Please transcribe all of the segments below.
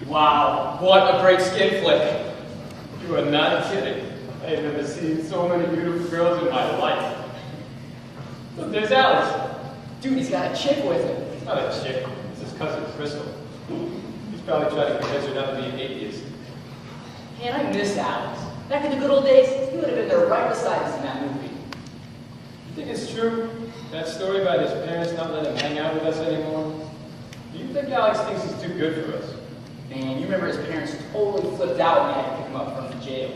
Wow, what a great skin flick. You are not kidding. I have never seen so many beautiful girls in my life. Look, there's Alex. Dude, he's got a chick with him. It's not a chick. It's his cousin, Crystal. He's probably trying to convince her not to be an atheist. Man, I miss Alex. Back in the good old days, he would have been there right beside us in that movie. You think it's true? That story about his parents not letting him hang out with us anymore? Do you think Alex thinks he's too good for us? Man, you remember his parents totally flipped out when they had to pick him up from the jail.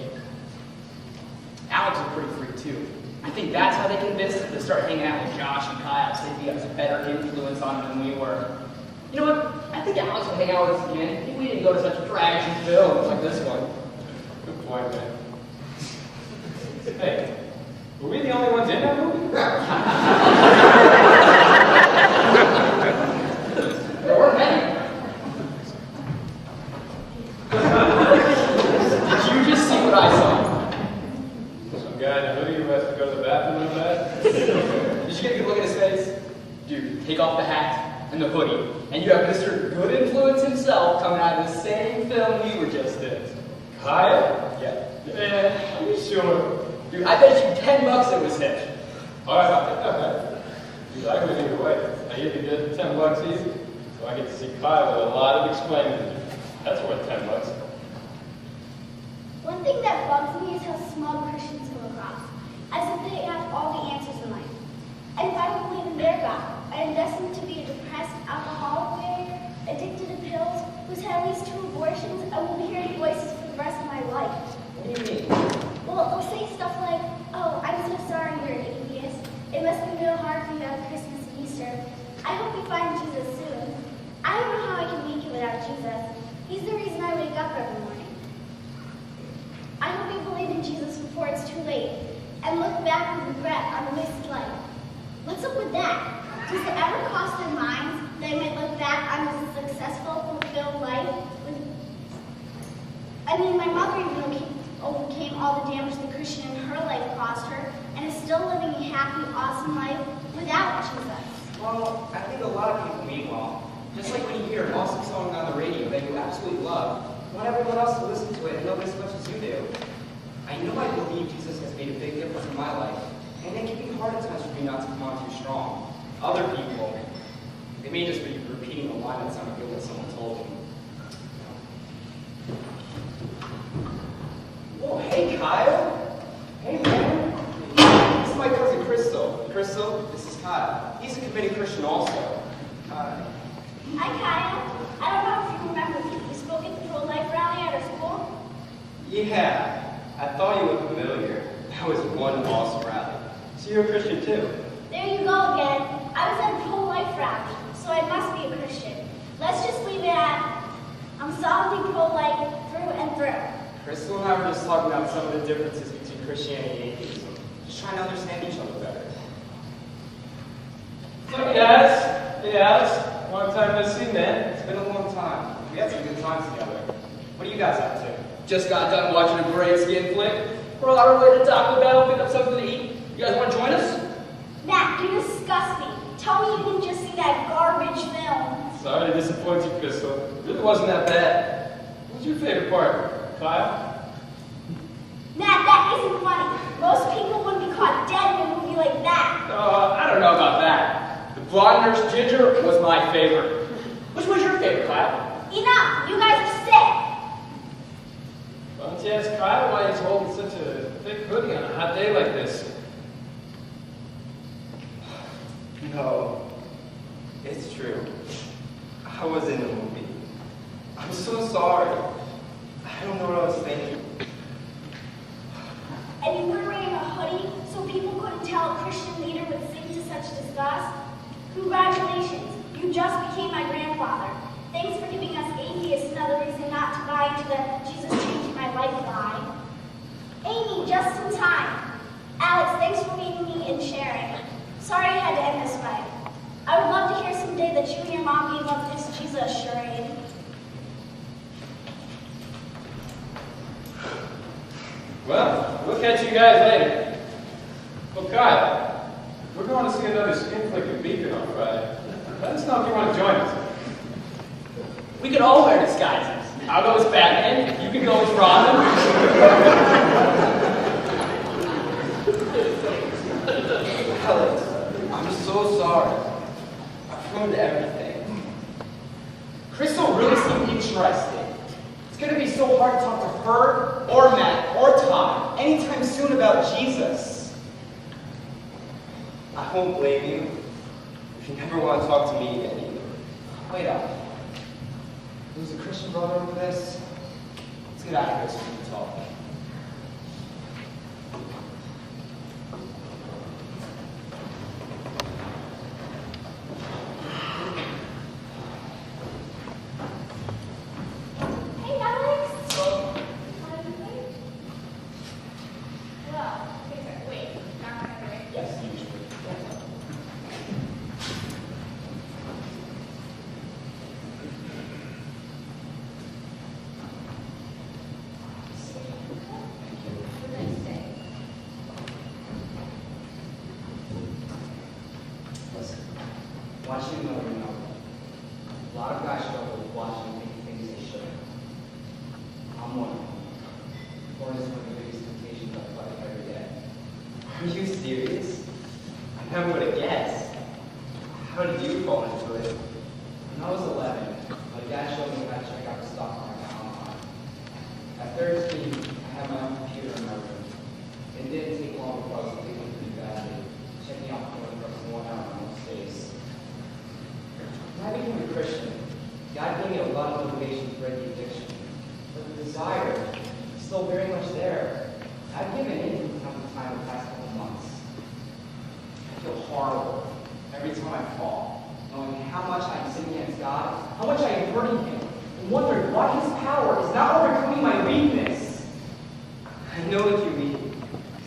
Alex is pretty freak too. I think that's how they convinced him to start hanging out with Josh and Kyle, so they'd be a better influence on him than we were. You know what? I think Alex would hang out with us again if we didn't go to such trashy films like this one. Good point, man. Hey, were we the only ones in that movie? There weren't many. Did you just see what I saw? Some guy in a hoodie who has to go to the bathroom real bad? Did you get a good look at his face? Dude, take off the hat and the hoodie, and you have Mr. Good Influence himself coming out of the same film we were just in. Kyle? Yeah. Yeah, are you sure? Dude, I bet you $10 it was him. Alright. Dude, I go either way. I either get $10 easy, so I get to see Kyle with a lot of explaining to do. That's worth $10. One thing that bugs me is how smug Christians come across, as if they have all the answers in life. And if I don't believe in their God, I am destined to be a depressed alcoholic warrior, addicted to pills, who's had at least 2 abortions, and will be hearing voices for the rest of my life. What do you mean? Well, they'll say stuff like, "Oh, I'm so sorry you're an atheist. It must be real hard for you on Christmas and Easter. I hope you find Jesus soon. I don't know how I can make it without Jesus. He's the reason I wake up every morning. I hope you believe in Jesus before it's too late, and look back with regret on a wasted life." What's up with that? Does it ever cross their minds that I might look back on a successful, fulfilled life? My mother even overcame all the damage the Christian in her life caused her, and is still living a happy, awesome life without Jesus. Well, I think a lot of people mean well. Just like when you hear an awesome song on the radio that you absolutely love, you want everyone else to listen to it and love it as much as you do. I know I believe Jesus has made a big difference in my life, and it can be hard at times for me not to come on too strong. Other people, they may just be repeating a line that sounded good when someone told them. Whoa, hey Kyle! Hey man! This is my cousin Crystal. Crystal, this is Kyle. He's a committed Christian also. Hi, Kyle. I don't know if you remember me. You spoke at the pro-life rally at our school? Yeah, I thought you looked familiar. That was one awesome rally. So you're a Christian too? There you go again. I was at a pro-life rally, so I must be a Christian. Let's just leave it at, I'm solidly pro-life through and through. Crystal and I were just talking about some of the differences between Christianity and atheism. Just trying to understand each other better. What's up, guys? Hey, Alex. Long time no see, man. It's been a long time. We had some good times together. What are you guys up to? Just got done watching a great skin flick. We're on our way to Taco Bell, pick up something to eat. You guys want to join us? Matt, you disgust me. Tell me you didn't just see that garbage film. Sorry to disappoint you, Crystal. It really wasn't that bad. What was your favorite part? Kyle? Matt, that isn't funny. Most people wouldn't be caught dead in a movie like that. I don't know about that. The blonde nurse Ginger was my favorite. Which was your favorite, Kyle? Enough! You guys are sick! Why don't you ask Kyle why he's holding such a thick hoodie on a hot day like this? No, it's true. I was in the movie. I'm so sorry. I don't know what I was thinking. And you were wearing a hoodie so people couldn't tell a Christian leader would sing to such disgust? Congratulations, you just became my grandfather. Thanks for giving us atheists another reason not to buy into the Jesus changed my life lie. Amy, just in time. Alex, thanks for meeting me and sharing. Sorry I had to end this way. I would love to hear someday that you and your mom gave up this Jesus charade. Well, we'll catch you guys later. Well, Kyle, we're going to see another skin flick in Beacon on Friday. Let us know if you want to join us. We could all wear disguises. I'll go as Batman. You can go as Robin. Alex, I'm so sorry. I've ruined everything. Crystal really seemed interested. It's going to be so hard to talk to her, or Matt, or Todd anytime soon about Jesus. I won't blame you if you never want to talk to me again either. Wait up. There's a Christian brother over this. Let's get out of here so we can talk. Hey, Alex. What do you think? Well, wait, not gonna wait. Yes, usually. Have a nice day. Listen, I want you to know, a lot of guys struggle with watching and making things they shouldn't. I'm one of them. Porn is one of the biggest temptations I fight every day. Are you serious? I never would have guessed. How did you fall into it? When I was 11, my dad showed me how to check out the stock market online. At 13, I had my own computer in my room. It didn't take long before I was addicted pretty badly, checking out porn for 1 hour in my space. When I became a Christian, God gave me a lot of motivation to break the addiction. But the desire is still very much there. I've given in from time to time the past couple months. I feel horrible every time I fall, knowing how much I'm sinning against God, how much I am hurting Him, and wondering why His power is not overcoming my weakness. I know what you mean.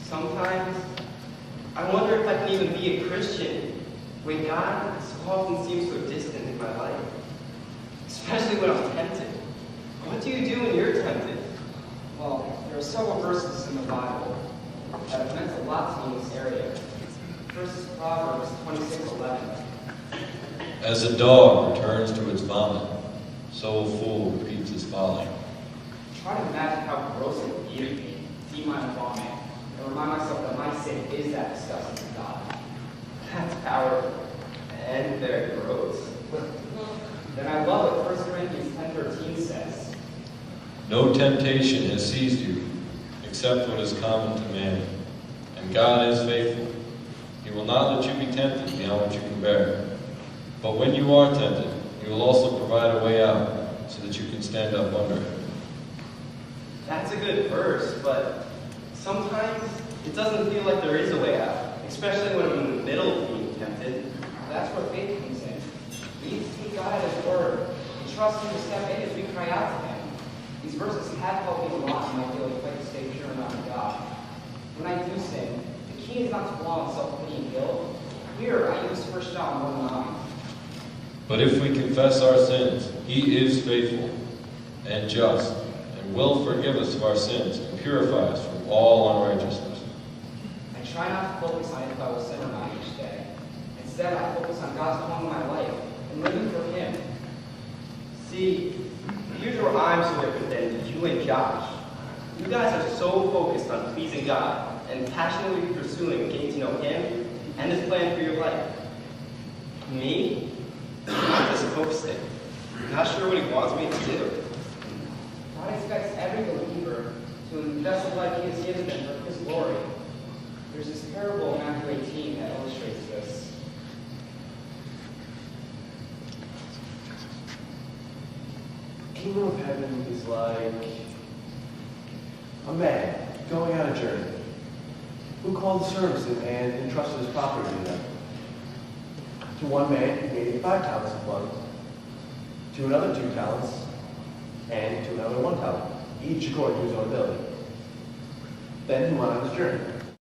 Sometimes, I wonder if I can even be a Christian when God so often seems so distant in my life. Especially when I'm tempted. What do you do when you're tempted? Well, there are several verses in the Bible that have meant a lot to me in this area. First is Proverbs 26:11. As a dog returns to its vomit, so a fool repeats his folly. Try to imagine how gross it would be to me to eat my own vomit and remind myself that my sin is that disgusting to God. That's powerful. And very gross. Then I love what 1 Corinthians 10:13 says. No temptation has seized you, except what is common to man. And God is faithful. He will not let you be tempted beyond what you can bear. But when you are tempted, He will also provide a way out, so that you can stand up under it. That's a good verse, but sometimes it doesn't feel like there is a way out, especially when I'm in the middle of being tempted. That's where faith comes in. We need to take God at His word and trust Him to step in as we cry out to Him. These verses have helped me a lot in my daily fight to stay pure and honor God. When I do sin, the key is not to dwell on self-pity and guilt. Here, I use 1 John 1:9. But if we confess our sins, He is faithful and just, and will forgive us of our sins and purify us from all unrighteousness. I try not to focus on if I will sin or not each day. Instead, I focus on God's calling in my life and living for Him. See, here's where I'm so different than you and Josh. You guys are so focused on pleasing God and passionately pursuing getting to know Him and His plan for your life. Me? I'm just focusing. Not sure what He wants me to do. God expects every believer to invest the life He has given them for His glory. There's this parable in Matthew 18 that illustrates this. Kingdom of heaven is like a man going on a journey who called the servants and entrusted his property to them. To one man he gave 5 talents of money, to another 2 talents, and to another 1 talent, each according to his own ability. Then he went on his journey.